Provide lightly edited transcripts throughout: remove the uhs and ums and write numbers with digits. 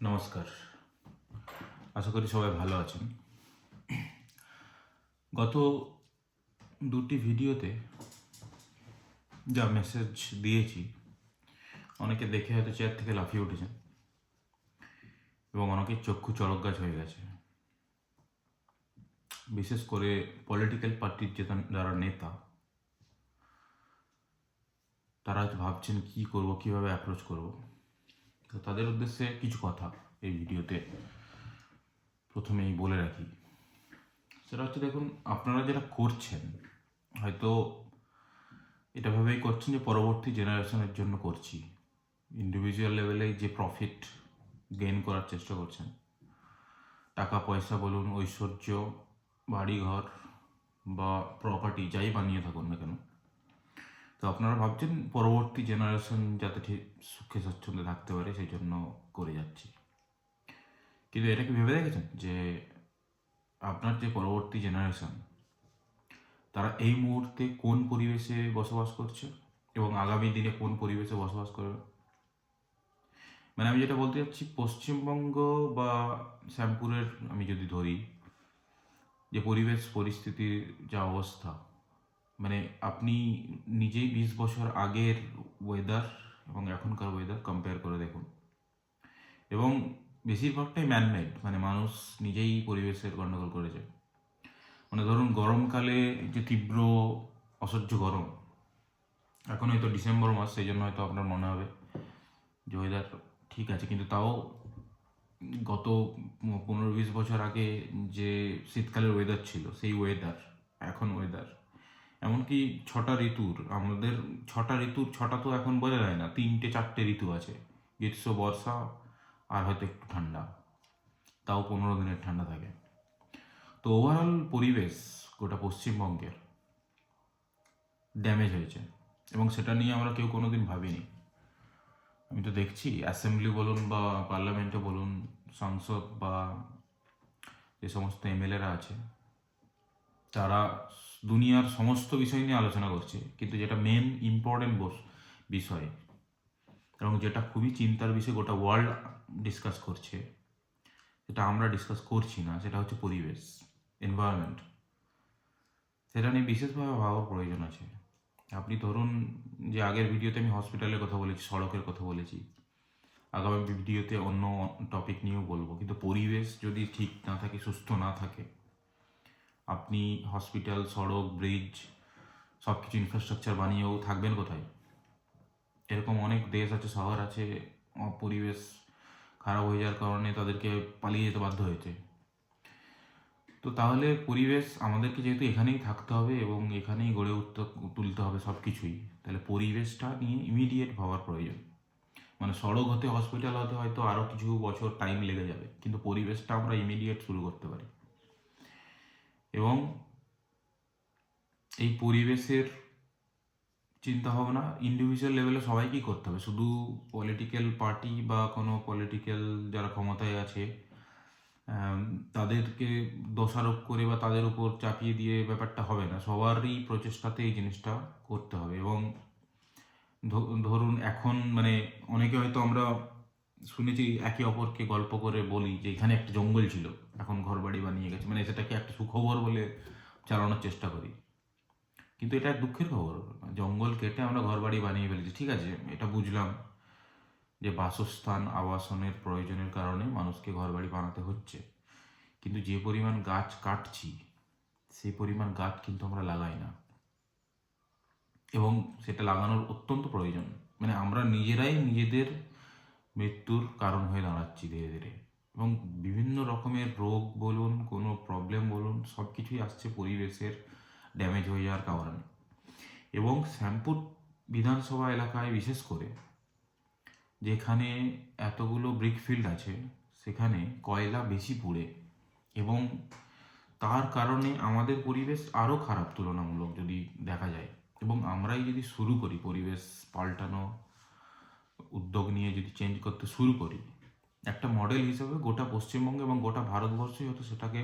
নমস্কার। আশা করি সবাই ভালো আছেন। গত দুটি ভিডিওতে যা মেসেজ দিয়েছি, অনেকে দেখে হয়তো চেয়ার থেকে লাফিয়ে উঠেছেন এবং অনেকের চক্ষু চড়ক গাছ হয়ে গেছে। বিশেষ করে পলিটিক্যাল পার্টির যারা নেতা, তারা হয়তো ভাবছেন কী করব, কীভাবে অ্যাপ্রোচ করব। তো তাদের উদ্দেশ্যে কিছু কথা এই ভিডিওতে প্রথমেই বলে রাখি। সেটা হচ্ছে, দেখুন, আপনারা যেটা করছেন হয়তো এটা ভেবেই করছেন যে পরবর্তী জেনারেশনের জন্য করছি। ইন্ডিভিজুয়াল লেভেলে যে প্রফিট গেইন করার চেষ্টা করছেন, টাকা পয়সা বলুন, ঐশ্বর্য, বাড়িঘর বা প্রপার্টি যাই বানিয়ে থাকুন না কেন, তো আপনারা ভাবছেন পরবর্তী জেনারেশন যাতে ঠিক সুখে স্বচ্ছন্দে থাকতে পারে সেই জন্য করে যাচ্ছি। কিন্তু এটা কি ভেবে দেখেছেন যে আপনার যে পরবর্তী জেনারেশন, তারা এই মুহূর্তে কোন পরিবেশে বসবাস করছে এবং আগামী দিনে কোন পরিবেশে বসবাস করবে? মানে আমি যেটা বলতে চাচ্ছি, পশ্চিমবঙ্গ বা শ্যামপুরের আমি যদি ধরি, যে পরিবেশ পরিস্থিতির যা অবস্থা, মানে আপনি নিজেই 20 বছর আগের ওয়েদার এবং এখনকার ওয়েদার কম্পেয়ার করে দেখুন। এবং বেশিরভাগটাই ম্যানমেড, মানে মানুষ নিজেই পরিবেশের গণ্ডগোল করেছে। মানে ধরুন, গরমকালে যে তীব্র অসহ্য গরম, এখন হয়তো ডিসেম্বর মাস, সেই জন্য হয়তো আপনার মনে হবে যে ওয়েদার ঠিক আছে, কিন্তু তাও গত 15-20 বছর আগে যে শীতকালের ওয়েদার ছিল, সেই ওয়েদার এখন ওয়েদার, এমনকি 6টা ঋতুর, আমাদের 6টা ঋতুর 6টা তো এখন বোঝা যায় না, 3-4টে ঋতু আছে, গ্রীষ্ম, বর্ষা, আর হয়তো একটু ঠান্ডা, তাও 15 দিনের ঠান্ডা থাকে। তো ওভারঅল পরিবেশ গোটা পশ্চিমবঙ্গের ড্যামেজ হয়েছে এবং সেটা নিয়ে আমরা কেউ কোনোদিন ভাবিনি। আমি তো দেখছি অ্যাসেম্বলি বলুন বা পার্লামেন্টে বলুন, সংসদ বা যে সমস্ত এমএলএরা আছে, তারা দুনিয়ার সমস্ত বিষয় নিয়ে আলোচনা করছে, কিন্তু যেটা মেন ইম্পর্টেন্ট বিষয় এবং যেটা খুবই চিন্তার বিষয়, গোটা ওয়ার্ল্ড ডিসকাস করছে, সেটা আমরা ডিসকাস করছি না, সেটা হচ্ছে পরিবেশ, এনভায়রনমেন্ট। সেটা নিয়ে বিশেষভাবে ভাবার প্রয়োজন আছে। আপনি ধরুন, যে আগের ভিডিওতে আমি হসপিটালের কথা বলেছি, সড়কের কথা বলেছি, আগামী ভিডিওতে অন্য টপিক নিয়েও বলবো, কিন্তু পরিবেশ যদি ঠিক না থাকে, সুস্থ না থাকে, আপনি হসপিটাল, সড়ক, ব্রিজ সব কিছু ইনফ্রাস্ট্রাকচার বানিয়েও থাকবেন কোথায়? এরকম অনেক দেশ আছে, শহর আছে, পরিবেশ খারাপ হয়ে যাওয়ার কারণে তাদেরকে পালিয়ে যেতে বাধ্য হয়েছে। তো তাহলে পরিবেশ আমাদেরকে যেহেতু এখানেই থাকতে হবে এবং এখানেই গড়ে তুলতে হবে সব কিছুই, তাহলে পরিবেশটা নিয়ে ইমিডিয়েট ভাবার প্রয়োজন। মানে সড়ক হতে হসপিটাল হতে হয়তো আরও কিছু বছর টাইম লেগে যাবে, কিন্তু পরিবেশটা আমরা ইমিডিয়েট শুরু করতে পারি। এবং এই পরিবেশের চিন্তাভাবনা ইন্ডিভিজুয়াল লেভেলে সবাইকেই করতে হবে, শুধু পলিটিক্যাল পার্টি বা কোনো পলিটিক্যাল যারা ক্ষমতায় আছে তাদেরকে দোষারোপ করে বা তাদের উপর চাপিয়ে দিয়ে ব্যাপারটা হবে না। সবারই প্রচেষ্টাতে এই জিনিসটা করতে হবে। এবং ধরুন এখন মানে অনেকে হয়তো আমরা শুনেছি, একে অপরকে গল্প করে বলি যে এখানে একটা জঙ্গল ছিল, এখন ঘরবাড়ি বানিয়ে গেছে, মানে সেটাকে একটা সুখবর বলে চালানোর চেষ্টা করি, কিন্তু এটা দুঃখের খবর। জঙ্গল কেটে আমরা ঘরবাড়ি বানিয়ে ফেলেছি, ঠিক আছে, এটা বুঝলাম যে বাসস্থান, আবাসনের প্রয়োজনের কারণে মানুষকে ঘরবাড়ি বানাতে হচ্ছে, কিন্তু যে পরিমাণ গাছ কাটছি, সেই পরিমাণ গাছ কিন্তু আমরা লাগাই না, এবং সেটা লাগানোর অত্যন্ত প্রয়োজন। মানে আমরা নিজেরাই নিজেদের মৃত্যুর কারণ হয়ে দাঁড়াচ্ছি ধীরে ধীরে, এবং বিভিন্ন রকমের রোগ বলুন, কোনো প্রবলেম বলুন, সব কিছুই আসছে পরিবেশের ড্যামেজ হয়ে যাওয়ার কারণে। এবং শ্যামপুর বিধানসভা এলাকায় বিশেষ করে, যেখানে এতগুলো ব্রিক ফিল্ড আছে, সেখানে কয়লা বেশি পুড়ে, এবং তার কারণে আমাদের পরিবেশ আরও খারাপ তুলনামূলক যদি দেখা যায়। এবং আমরাই যদি শুরু করি পরিবেশ পাল্টানো, উদ্যোগ নিয়ে যদি চেঞ্জ করতে শুরু করি, একটা মডেল হিসেবে গোটা পশ্চিমবঙ্গ এবং গোটা ভারতবর্ষই হয়তো সেটাকে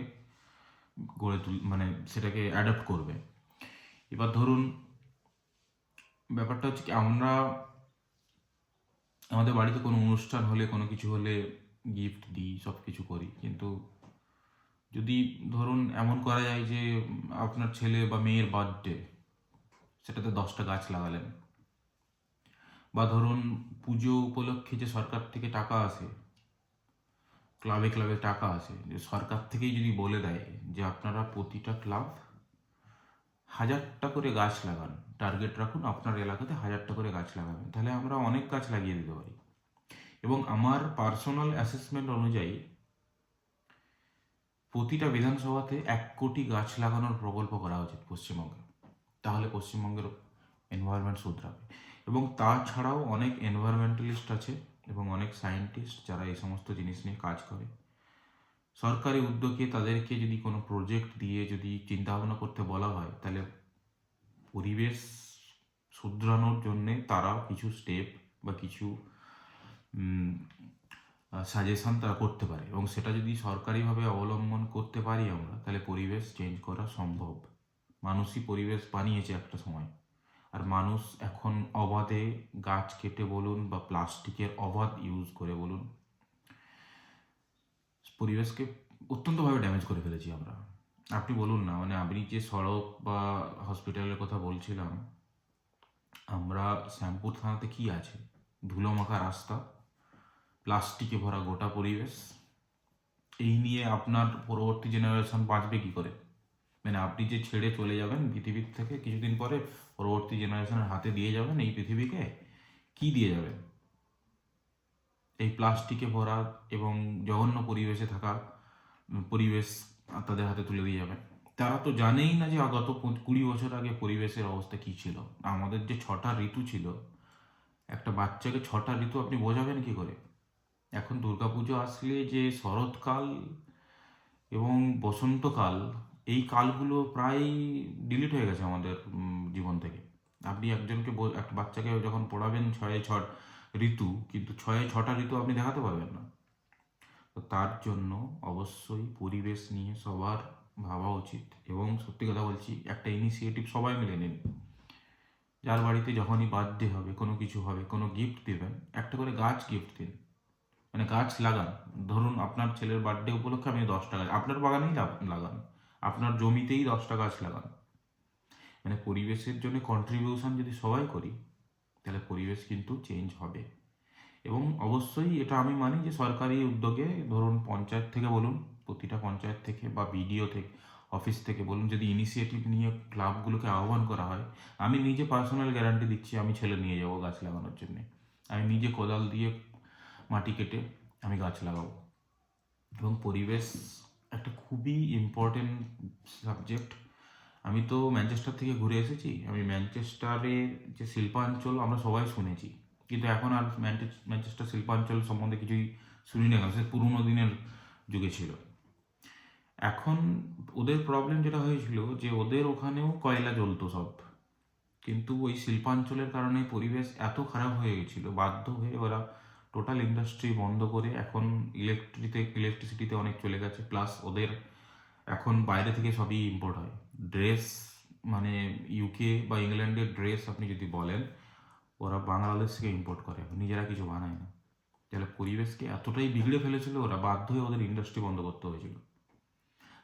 মানে সেটাকে অ্যাডাপ্ট করবে। এবার ধরুন, ব্যাপারটা হচ্ছে কি, আমরা আমাদের বাড়িতে কোনো অনুষ্ঠান হলে, কোনো কিছু হলে, গিফট দিই, সব কিছু করি, কিন্তু যদি ধরুন এমন করা যায় যে আপনার ছেলে বা মেয়ের বার্থডে, সেটাতে 10টা গাছ লাগালেন, বা ধরুন পুজো উপলক্ষে যে সরকার থেকে টাকা আসে, ক্লাবে ক্লাবে টাকা আসে, যে সরকার থেকেই যদি বলে দেয় যে আপনারা প্রতিটা ক্লাব 1000টা করে গাছ লাগান, টার্গেট রাখুন আপনার এলাকাতে 1000টা করে গাছ লাগাবেন, তাহলে আমরা অনেক গাছ লাগিয়ে দিতে পারি। এবং আমার পার্সোনাল অ্যাসেসমেন্ট অনুযায়ী প্রতিটা বিধানসভাতে 1 কোটি গাছ লাগানোর প্রকল্প করা উচিত পশ্চিমবঙ্গে, তাহলে পশ্চিমবঙ্গের এনভায়রনমেন্ট শুধরাবে। এবং তাছাড়াও অনেক এনভায়রনমেন্টালিস্ট আছে এবং অনেক সায়েন্টিস্ট যারা এই সমস্ত জিনিস নিয়ে কাজ করে। সরকারি উদ্যোগে তাদেরকে যদি কোনো প্রজেক্ট দিয়ে যদি চিন্তাভাবনা করতে বলা হয়, তাহলে পরিবেশ শুধরানোর জন্যে তারা কিছু স্টেপ বা কিছু সাজেশন তারা করতে পারে, এবং সেটা যদি সরকারিভাবে অবলম্বন করতে পারি আমরা, তাহলে পরিবেশ চেঞ্জ করা সম্ভব। মানুষই পরিবেশ বানিয়েছে একটা সময়, আর মানুষ এখন অবাধে গাছ কেটে বলুন বা প্লাস্টিকের অবাধ ইউজ করে বলুন, পরিবেশকে অত্যন্তভাবে ড্যামেজ করে ফেলেছি আমরা। আপনি বলুন না, মানে আপনি যে সড়ক বা হসপিটালের কথা বলছিলাম, আমরা শ্যামপুর থানাতে কি আছে? ধুলো মাখা রাস্তা, প্লাস্টিকে ভরা গোটা পরিবেশ। এই নিয়ে আপনার পরবর্তী জেনারেশন বাঁচবে কি করে? মানে আপনি যে ছেড়ে চলে যাবেন পৃথিবীর থেকে কিছুদিন পরে, পরবর্তী জেনারেশনের হাতে দিয়ে যাবেন এই পৃথিবীকে, কি দিয়ে যাবেন? এই প্লাস্টিকে ভরা এবং জঘন্য পরিবেশে থাকা পরিবেশ তাদের হাতে তুলে দিয়ে যাবেন। তারা তো জানেই না যে গত 20 বছর আগে পরিবেশের অবস্থা কী ছিল। আমাদের যে 6টা ঋতু ছিল, একটা বাচ্চাকে 6টা ঋতু আপনি বোঝাবেন কি করে? এখন দুর্গাপুজো আসলে যে শরৎকাল এবং বসন্তকাল, এই কালগুলো প্রায় ডিলিট হয়ে গেছে আমাদের জীবন থেকে। আপনি একজনকে একটা বাচ্চাকে যখন পড়াবেন 6 ঋতু, কিন্তু 6টা ঋতু আপনি দেখাতে পারবেন না। তো তার জন্য অবশ্যই পরিবেশ নিয়ে সবার ভাবা উচিত, এবং সত্যি কথা বলছি, একটা ইনিশিয়েটিভ সবাই মিলে নিন। যার বাড়িতে যখনই বার্থডে হবে, কোনো কিছু হবে, কোনো গিফট দেবেন, একটা করে গাছ গিফট দিন, মানে গাছ লাগান। ধরুন আপনার ছেলের বার্থডে উপলক্ষে আপনি 10টা গাছ আপনার বাগানেই লাগান, আপনার জমিতেই 10টা গাছ লাগান। মানে পরিবেশের জন্য কন্ট্রিবিউশন যদি সবাই করি, তাহলে পরিবেশ কিন্তু চেঞ্জ হবে। এবং অবশ্যই এটা আমি মানি যে সরকারি উদ্যোগে, ধরুন পঞ্চায়েত থেকে বলুন, প্রতিটা পঞ্চায়েত থেকে বা বিডিও থেকে, অফিস থেকে বলুন, যদি ইনিশিয়েটিভ নিয়ে ক্লাবগুলোকে আহ্বান করা হয়, আমি নিজে পার্সোনাল গ্যারান্টি দিচ্ছি, আমি ছেলে নিয়ে যাব গাছ লাগানোর জন্যে। আমি নিজে কোদাল দিয়ে মাটি কেটে আমি গাছ লাগাবো। এবং পরিবেশ একটা খুবই ইম্পর্টেন্ট সাবজেক্ট। আমি তো ম্যানচেস্টার থেকে ঘুরে এসেছি, আমি ম্যানচেস্টারের যে শিল্পাঞ্চল আমরা সবাই শুনেছি, কিন্তু এখন আর ম্যানচেস্টার শিল্পাঞ্চল সম্বন্ধে কিছুই শুনি না, কারণ সে পুরোনো দিনের যুগে ছিল। এখন ওদের প্রবলেম যেটা হয়েছিল যে ওদের ওখানেও কয়লা জ্বলতো সব, কিন্তু ওই শিল্পাঞ্চলের কারণে পরিবেশ এত খারাপ হয়ে গেছিলো, বাধ্য হয়ে ওরা টোটাল ইন্ডাস্ট্রি বন্ধ করে এখন ইলেকট্রিসিটিতে অনেক চলে গেছে। প্লাস ওদের এখন বাইরে থেকে সবই ইম্পোর্ট হয়। ড্রেস, মানে ইউকে বা ইংল্যান্ডের ড্রেস আপনি যদি বলেন, ওরা বাংলাদেশ থেকে ইম্পোর্ট করে, নিজেরা কিছু বানায় না। তাহলে পরিবেশকে এতটাই বিগড়ে ফেলেছিল ওরা, বাধ্য হয়ে ওদের ইন্ডাস্ট্রি বন্ধ করতে হয়েছিল।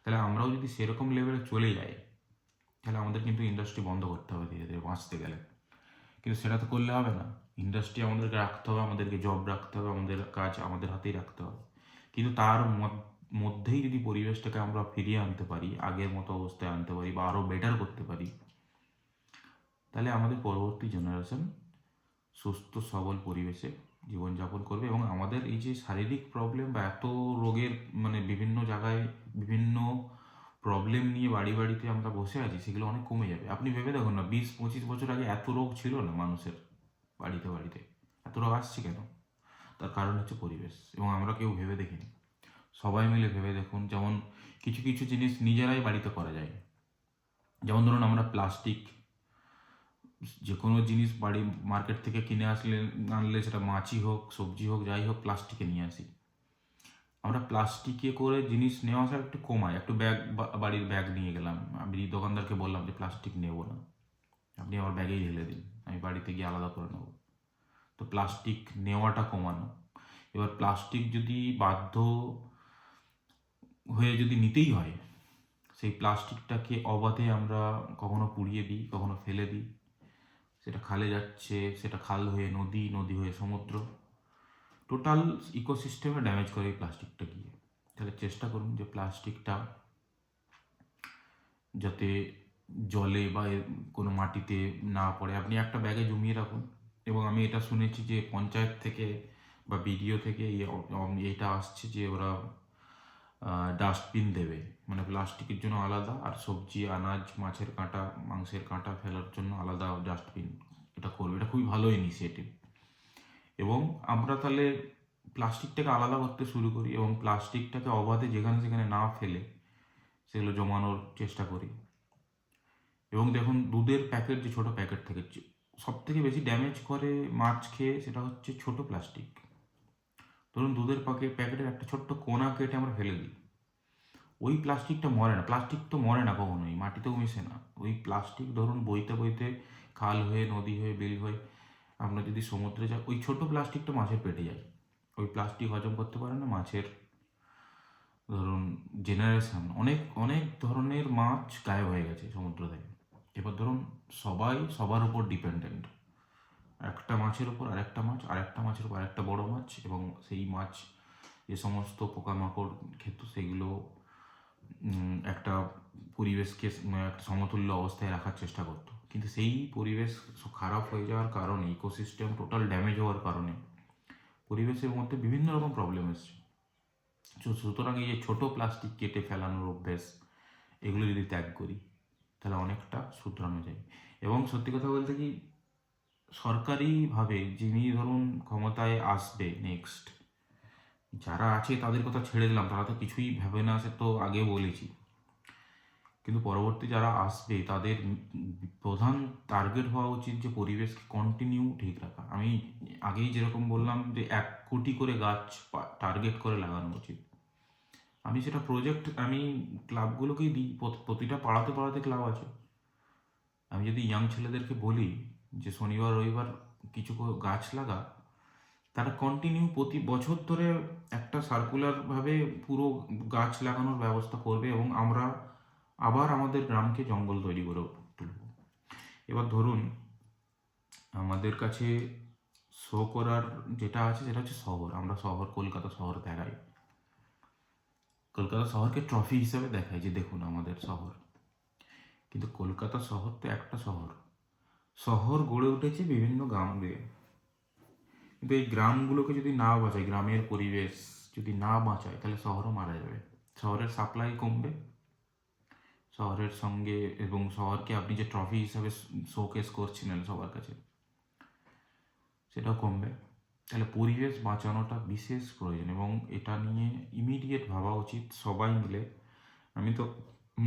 তাহলে আমরাও যদি সেরকম লেভেলে চলে যাই, তাহলে আমাদের কিন্তু ইন্ডাস্ট্রি বন্ধ করতে হবে ধীরে ধীরে বাঁচতে গেলে। কিন্তু সেটা তো করলে হবে না, ইন্ডাস্ট্রি আমাদেরকে রাখতে হবে, আমাদেরকে জব রাখতে হবে, আমাদের কাজ আমাদের হাতেই রাখতে হবে। কিন্তু তার মধ্যেই যদি পরিবেশটাকে আমরা ফিরিয়ে আনতে পারি, আগের মতো অবস্থায় আনতে পারি বা আরও বেটার করতে পারি, তাহলে আমাদের পরবর্তী জেনারেশন সুস্থ সবল পরিবেশে জীবনযাপন করবে। এবং আমাদের এই যে শারীরিক প্রবলেম বা এত রোগের, মানে বিভিন্ন জায়গায় বিভিন্ন প্রবলেম নিয়ে বাড়ি বাড়িতে আমরা বসে আছি, সেগুলো অনেক কমে যাবে। আপনি ভেবে দেখুন না, 20-25 বছর আগে এত রোগ ছিল না মানুষের, বাড়িতে বাড়িতে এত রোগ আসছে কেন? তার কারণ হচ্ছে পরিবেশ, এবং আমরা কেউ ভেবে দেখিনি। সবাই মিলে ভেবে দেখুন, যেমন কিছু কিছু জিনিস নিজেরাই বাড়িতে করা যায়। যেমন ধরুন আমরা প্লাস্টিক, যে কোনো জিনিস বাড়ি মার্কেট থেকে কিনে আনলে সেটা মাছই হোক সবজি হোক যাই হোক, প্লাস্টিকে নিয়ে আসি। আমরা প্লাস্টিকে করে জিনিস নেওয়া আসা একটু কমাই, একটু ব্যাগ, বাড়ির ব্যাগ নিয়ে গেলাম, আমি দোকানদারকে বললাম যে প্লাস্টিক নেবো না, আপনি আমার ব্যাগেই ঢেলে দিন, আমি বাড়িতে গিয়ে আলাদা করে নেবো। তো প্লাস্টিক নেওয়াটা কমানো। এবার প্লাস্টিক যদি বাধ্য হয়ে যদি নিতেই হয়, সেই প্লাস্টিকটাকে অবাধে আমরা কখনো পুড়িয়ে দিই, কখনো ফেলে দিই, সেটা খালে যাচ্ছে, সেটা খাল হয়ে নদী, নদী হয়ে সমুদ্র, টোটাল ইকোসিস্টেমে ড্যামেজ করে এই প্লাস্টিকটা গিয়ে। তাহলে চেষ্টা করুন যে প্লাস্টিকটা যাতে জলে বা কোনো মাটিতে না পড়ে, আপনি একটা ব্যাগে জমিয়ে রাখুন। এবং আমি এটা শুনেছি যে পঞ্চায়েত থেকে বা বিডিও থেকে এটা আসছে যে ওরা ডাস্টবিন দেবে, মানে প্লাস্টিকের জন্য আলাদা, আর সবজি, আনাজ, মাছের কাঁটা, মাংসের কাঁটা ফেলার জন্য আলাদা ডাস্টবিন এটা করবে। এটা খুবই ভালো ইনিশিয়েটিভ। এবং আমরা তাহলে প্লাস্টিকটাকে আলাদা করতে শুরু করি এবং প্লাস্টিকটাকে অবাধে যেখানে সেখানে না ফেলে সেগুলো জমানোর চেষ্টা করি। এবং দেখুন, দুধের প্যাকেট, যে ছোটো প্যাকেট থেকে সব থেকে বেশি ড্যামেজ করে মাছ খেয়ে, সেটা হচ্ছে ছোট প্লাস্টিক। ধরুন দুধের প্যাকেটের একটা ছোট্ট কোনা কেটে আমরা ফেলে দিই, ওই প্লাস্টিকটা মরে না। প্লাস্টিক তো মরে না কখনোই, মাটিতেও মিশে না। ওই প্লাস্টিক ধরুন বইতে বইতে খাল হয়ে, নদী হয়ে, বিল হয়ে, আমরা যদি সমুদ্রে যাই, ওই ছোট প্লাস্টিকটা মাছের পেটে যায়। ওই প্লাস্টিক হজম করতে পারে না মাছের, ধরুন জেনারেশন, অনেক অনেক ধরনের মাছ গায়েব হয়ে গেছে সমুদ্র থেকে। এবার ধরুন সবাই সবার উপর ডিপেন্ডেন্ট, একটা মাছের উপর আরেকটা মাছ, আরেকটা মাছের উপর আরেকটা বড় মাছ, এবং সেই মাছ যে সমস্ত পোকামাকড় খেত সেগুলো একটা পরিবেশকে একটা সমতুল্য অবস্থায় রাখার চেষ্টা করতো। কিন্তু সেই পরিবেশ খারাপ হয়ে যাওয়ার কারণে, ইকোসিস্টেম টোটাল ড্যামেজ হওয়ার কারণে পরিবেশের মধ্যে বিভিন্ন রকম প্রবলেম এসছে। সুতরাং এই যে ছোটো প্লাস্টিক কেটে ফেলানোর অভ্যেস, এগুলো যদি ত্যাগ করি তাহলে অনেকটা শুধরানো যায়। এবং সত্যি কথা বলতে কি, সরকারিভাবে যিনি ধরুন ক্ষমতায় আসবে নেক্সট, যারা আছে তাদের কথা ছেড়ে দিলাম, তারা তো কিছুই ভেবে না, সে তো আগে বলেছি। কিন্তু পরবর্তী যারা আসবে তাদের প্রধান টার্গেট হওয়া উচিত যে পরিবেশকে কন্টিনিউ ঠিক রাখা। আমি আগেই যেরকম বললাম যে 1 কোটি করে গাছ টার্গেট করে লাগানো উচিত। আমি সেটা প্রজেক্ট আমি ক্লাবগুলোকেই দিই, প্রতিটা পাড়াতে পাড়াতে ক্লাব আছে। আমি যদি ইয়াং ছেলেদেরকে বলি যে শনিবার রবিবার কিছু গাছ লাগা, তারা কন্টিনিউ প্রতি বছর ধরে একটা সার্কুলারভাবে পুরো গাছ লাগানোর ব্যবস্থা করবে, এবং আমরা আবার আমাদের গ্রামকে জঙ্গল তৈরি করে তুলব। এবার ধরুন আমাদের কাছে শো করার যেটা আছে সেটা হচ্ছে শহর। আমরা শহর, কলকাতা শহর দেখাই, কলকাতা শহরকে ট্রফি হিসেবে দেখাই যে দেখুন আমাদের শহর। কিন্তু কলকাতা শহর তো একটা শহর, শহর গড়ে উঠেছে বিভিন্ন গ্রাম দিয়ে। কিন্তু এই গ্রামগুলোকে যদি না বাঁচায়, গ্রামের পরিবেশ যদি না বাঁচায়, তাহলে শহরও মারা যাবে। শহরের সাপ্লাই কমবে শহরের সঙ্গে, এবং শহরকে আপনি যে ট্রফি হিসাবে শোকেস করছিলেন সবার কাছে, সেটাও কমবে। তাহলে পরিবেশ বাঁচানোটা বিশেষ প্রয়োজন, এবং এটা নিয়ে ইমিডিয়েট ভাবা উচিত সবাই মিলে। আমি তো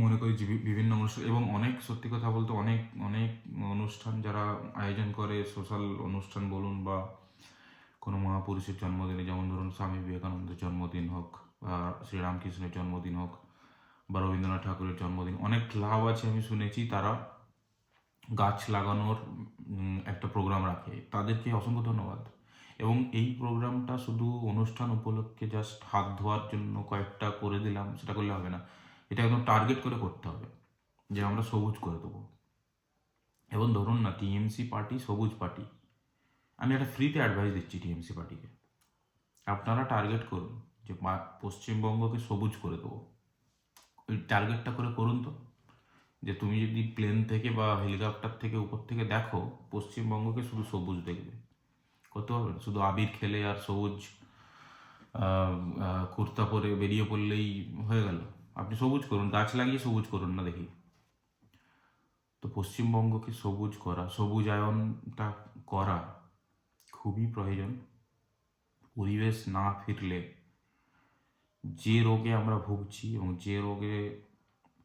মনে করি যে বিভিন্ন অনুষ্ঠান, এবং অনেক, সত্যি কথা বলতে অনেক অনেক অনুষ্ঠান যারা আয়োজন করে, সোশ্যাল অনুষ্ঠান বলুন বা কোনো মহাপুরুষের জন্মদিনে, যেমন ধরুন স্বামী বিবেকানন্দের জন্মদিন হোক, বা শ্রীরামকৃষ্ণের জন্মদিন হোক, বা রবীন্দ্রনাথ ঠাকুরের জন্মদিন, অনেক ক্লাব আছে আমি শুনেছি তারা গাছ লাগানোর একটা প্রোগ্রাম রাখে। তাদেরকে অসংখ্য ধন্যবাদ। এবং এই প্রোগ্রামটা শুধু অনুষ্ঠান উপলক্ষে জাস্ট হাত ধোয়ার জন্য কয়েকটা করে দিলাম, সেটা করলে হবে না। এটা একদম টার্গেট করে করতে হবে যে আমরা সবুজ করে দেবো। এবং ধরুন না, টিএমসি পার্টি সবুজ পার্টি, আমি একটা ফ্রিতে অ্যাডভাইস দিচ্ছি টিএমসি পার্টিকে, আপনারা টার্গেট করুন যে পশ্চিমবঙ্গকে সবুজ করে দেবো। ওই টার্গেটটা করে করুন তো, যে তুমি যদি প্লেন থেকে বা হেলিকপ্টার থেকে উপর থেকে দেখো, পশ্চিমবঙ্গকে শুধু সবুজ দেখবে। করতে পারবেন? শুধু আবির খেলে আর সবুজ কুর্তা পরে বেরিয়ে পড়লেই হয়ে গেল? আপনি সবুজ করুন, গাছ লাগিয়ে সবুজ করুন না দেখি। তো পশ্চিমবঙ্গকে সবুজ করা, সবুজায়নটা করা খুবই প্রয়োজন। পরিবেশ না ফিরলে যে রোগে আমরা ভুগছি এবং যে রোগে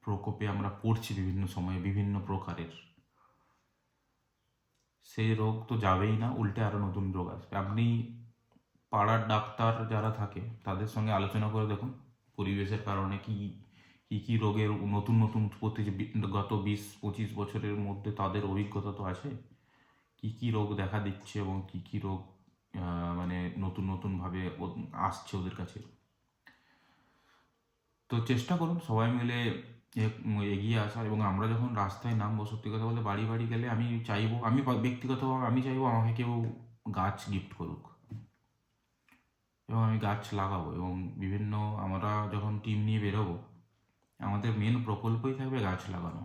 প্রকোপে আমরা পড়ছি বিভিন্ন সময়ে বিভিন্ন প্রকারের, সেই রোগ তো যাবেই না, উল্টে আরও নতুন রোগ আসবে। আপনি পাড়ার ডাক্তার যারা থাকে তাদের সঙ্গে আলোচনা করে দেখুন পরিবেশের কারণে কী কী কী রোগের নতুন নতুন উৎপত্তি, যে গত 20-25 বছরের মধ্যে তাদের অভিজ্ঞতা তো আছে, কী কী রোগ দেখা দিচ্ছে এবং কী কী রোগ মানে নতুন নতুনভাবে আসছে ওদের কাছে। তো চেষ্টা করুন সবাই মিলে এগিয়ে আসার। এবং আমরা যখন রাস্তায় নামবো, সত্যি কথা বলতে বাড়ি বাড়ি গেলে আমি চাইবো, আমি ব্যক্তিগতভাবে আমি চাইবো আমাকে কেউ গাছ গিফট করুক এবং আমি গাছ লাগাবো। এবং বিভিন্ন আমরা যখন টিম নিয়ে বেরোবো, আমাদের মেন প্রকল্পই থাকবে গাছ লাগানো।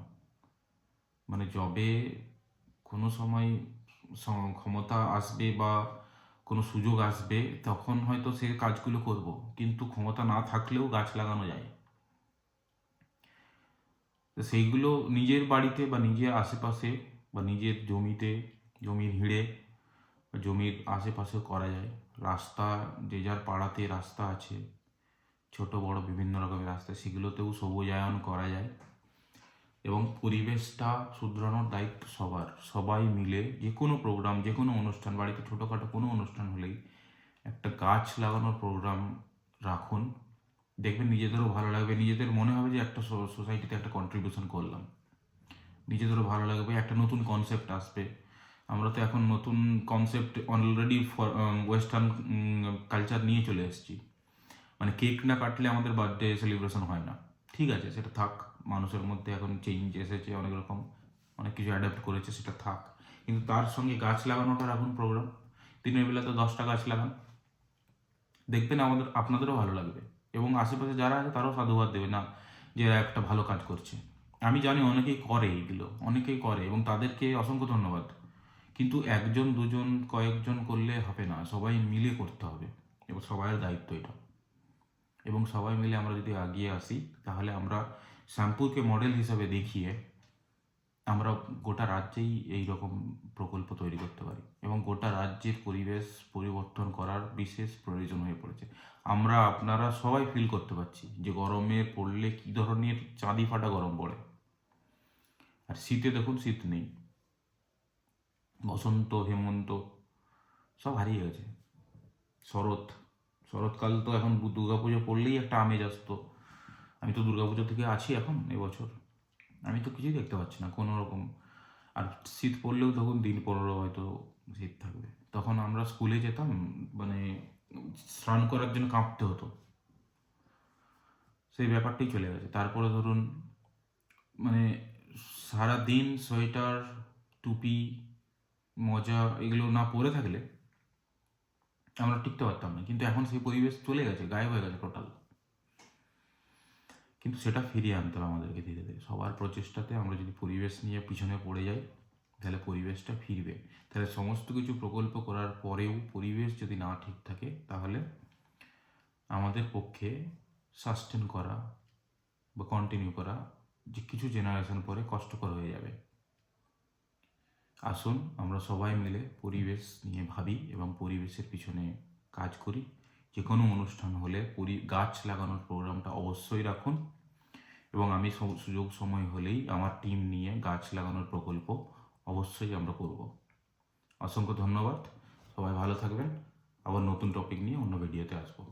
মানে যবে কোনো সময় ক্ষমতা আসবে বা কোনো সুযোগ আসবে, তখন হয়তো সে কাজগুলো করব, কিন্তু ক্ষমতা না থাকলেও গাছ লাগানো যায়। তো সেইগুলো নিজের বাড়িতে বা নিজের আশেপাশে বা নিজের জমিতে, জমির হিড়ে বা জমির আশেপাশেও করা যায়। রাস্তা, যে যার পাড়াতে রাস্তা আছে, ছোট বড় বিভিন্ন রকমের রাস্তা, সেগুলোতেও সবুজায়ন করা যায়। এবং পরিবেশটা শুধরানোর দায়িত্ব সবার। সবাই মিলে যে কোনো প্রোগ্রাম, যে কোনো অনুষ্ঠান, বাড়িতে ছোটোখাটো কোনো অনুষ্ঠান হলেই একটা গাছ লাগানোর প্রোগ্রাম রাখুন। দেখবেন নিজেদেরও ভালো লাগবে, নিজেদের মনে হবে যে একটা সোসাইটিতে একটা কন্ট্রিবিউশন করলাম, নিজেদেরও ভালো লাগবে, একটা নতুন কনসেপ্ট আসবে। আমরা তো এখন নতুন কনসেপ্ট অলরেডি ওয়েস্টার্ন কালচার নিয়ে চলে এসেছি। মানে কেক না কাটলে আমাদের বার্থডে সেলিব্রেশন হয় না। ঠিক আছে, সেটা থাক, মানুষের মধ্যে এখন চেঞ্জ এসেছে, অনেক রকম অনেক কিছু অ্যাডাপ্ট করেছে, সেটা থাক। কিন্তু তার সঙ্গে গাছ লাগানোটা রাখুন প্রোগ্রাম। দিনের বেলাতে 10টা গাছ লাগান, দেখবেন আপনাদেরও ভালো লাগবে এবং আশেপাশে যারা আছে তারাও সাধুবাদ দেবে না যে এরা একটা ভালো কাজ করছে। আমি জানি অনেকেই করে এইগুলো, অনেকেই করে এবং তাদেরকে অসংখ্য ধন্যবাদ। কিন্তু একজন দুজন কয়েকজন করলে হবে না, সবাই মিলে করতে হবে এবং সবাইয়ের দায়িত্ব এটা। এবং সবাই মিলে আমরা যদি এগিয়ে আসি, তাহলে আমরা শ্যামপুরকে মডেল হিসাবে দেখিয়ে আমরা গোটা রাজ্যেই এই রকম প্রকল্প তৈরি করতে পারি এবং গোটা রাজ্যের পরিবেশ পরিবর্তন করার বিশেষ প্রয়োজন হয়ে পড়েছে। আপনারা সবাই ফিল করতে পারছি যে গরমে পড়লে কী ধরনের চাঁদি ফাটা গরম পড়ে, আর শীতে দেখুন শীত নেই, বসন্ত হেমন্ত সব হারিয়ে গেছে। শরৎকাল তো এখন দুর্গাপুজো পড়লেই একটা আমেজ আসতো। আমি তো দুর্গাপুজো থেকে আছি এখন এবছর, আমি তো কিছুই দেখতে পাচ্ছি না কোনো রকম। আর শীত পড়লেও তখন দিন 15 হয়তো শীত থাকবে। তখন আমরা স্কুলে যেতাম, মানে স্নান করার জন্য কাঁপতে হতো, সেই ব্যাপারটাই চলে গেছে। তারপরে ধরুন মানে সারা দিন সোয়েটার, টুপি, মোজা এগুলো না পরে থাকলে আমরা টিকতে পারতাম না। কিন্তু এখন সেই পরিবেশ চলে গেছে, গায়েব হয়ে গেছে টোটাল। কিন্তু সেটা ফিরিয়ে আনতে হবে আমাদেরকে ধীরে ধীরে। সবার প্রচেষ্টাতে আমরা যদি পরিবেশ নিয়ে পিছনে পড়ে যাই, তাহলে পরিবেশটা ফিরবে। তাহলে সমস্ত কিছু প্রকল্প করার পরেও পরিবেশ যদি না ঠিক থাকে, তাহলে আমাদের পক্ষে সাস্টেন করা বা কন্টিনিউ করা যে কিছু জেনারেশন পরে কষ্টকর হয়ে যাবে। আসুন আমরা সবাই মিলে পরিবেশ নিয়ে ভাবি এবং পরিবেশের পিছনে কাজ করি। যে কোনো অনুষ্ঠান হলে গাছ লাগানোর প্রোগ্রামটা অবশ্যই রাখুন এবং আমি সুযোগ সময় হলেই আমার টিম নিয়ে গাছ লাগানোর প্রকল্প অবশ্যই আমরা করব। অসংখ্য ধন্যবাদ, সবাই ভালো থাকবেন। আবার নতুন টপিক নিয়ে অন্য ভিডিওতে আসবো।